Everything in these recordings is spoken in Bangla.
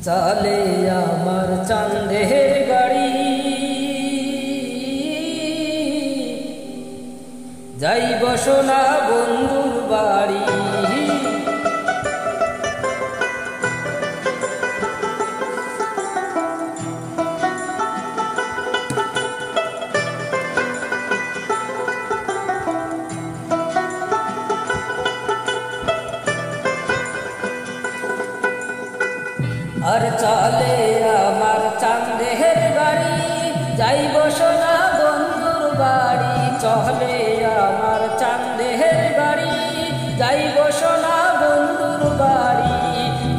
চলে আমার চাঁদের গাড়ি, যাইব সোনা বন্ধুর বাড়ি। আর চলে আমার চাঁদের গাড়ি, যাইব সোনা বন্ধুর বাড়ি। চলে আমার চাঁদের গাড়ি, যাইব সোনা বন্ধুর বাড়ি।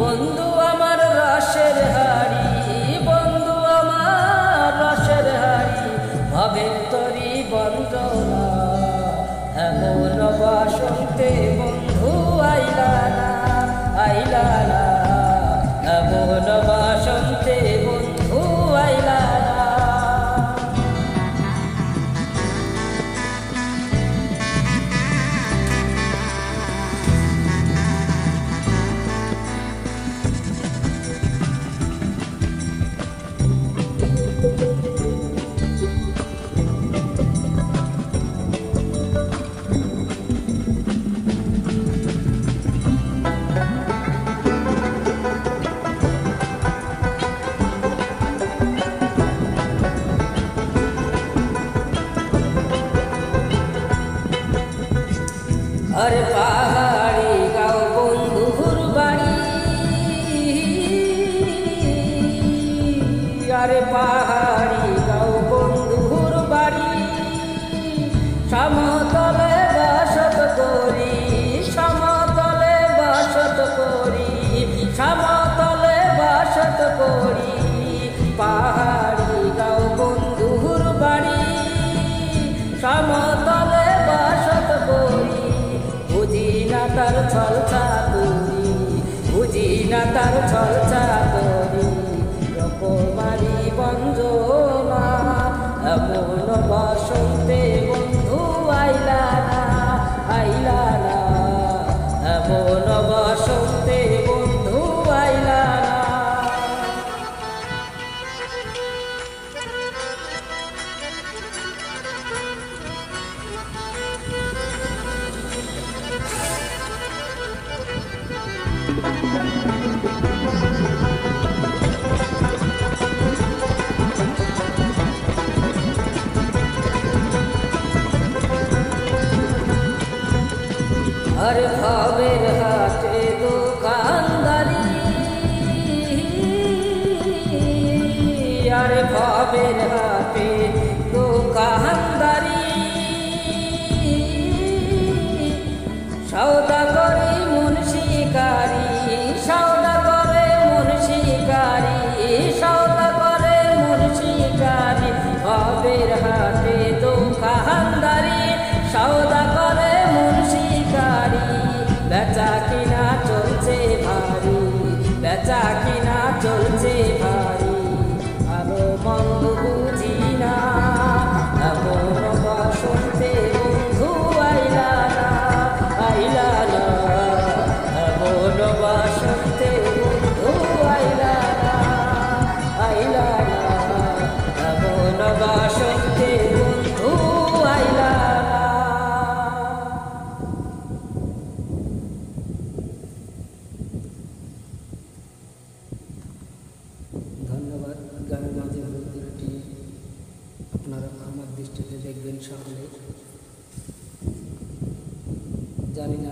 বন্ধু আমার রসের হাড়ি, বন্ধু আমার রসের হাড়ি। ভবের তরি বন্দনা এমন বাসন্তে বন্ধু আইলা না, আইলা না। এমন বাসন্তে বন্ধু আইলা না। আরে পাহাড়ি গাঁও বন্ধুর বাড়ি, আরে পাহাড়ি গাঁও বন্ধুর বাড়ি। সমতলে বাসত করি, সমতলে বাসত করি, সমতলে বাসত করি। পাহাড়ি গাঁও বন্ধুর বাড়ি, সমতলে বাসত করি। বুঝি না তার ছল চাতুরি, বুঝি না তার ছল চাতুরি। রকমারি বঞ্জনা এমন বাসন্তে বন্ধু আইলা না, আইলা না। এমন বাসন্তে বন্ধু আইলা না। আরে ভাবের হাটে দোকানদারি, আরে ভাবের হাটে দোকানদারি। সওদা করে মন শিকারি, সওদা করে মন শিকারি, সওদা করে মন শিকারি। ভাবের হাটে দোকানদারি, সওদা করে মন শিকারি। বেচা কিনা চলছে ভারী, বেচা কিনা চলছে ভারী। ভালো মন্দ বুঝি না এমন বাসন্তে বন্ধু আইলা না, আইলা না। এমন বাসন্তে বন্ধু আইলা না, আইলা না। এমন বাসন্তে বন্ধু আইলা না। ধন্যবাদ। গানের মাঝে ভুল ত্রুটি আপনারা আমার দৃষ্টিতে দেখবেন সকলে। জানি না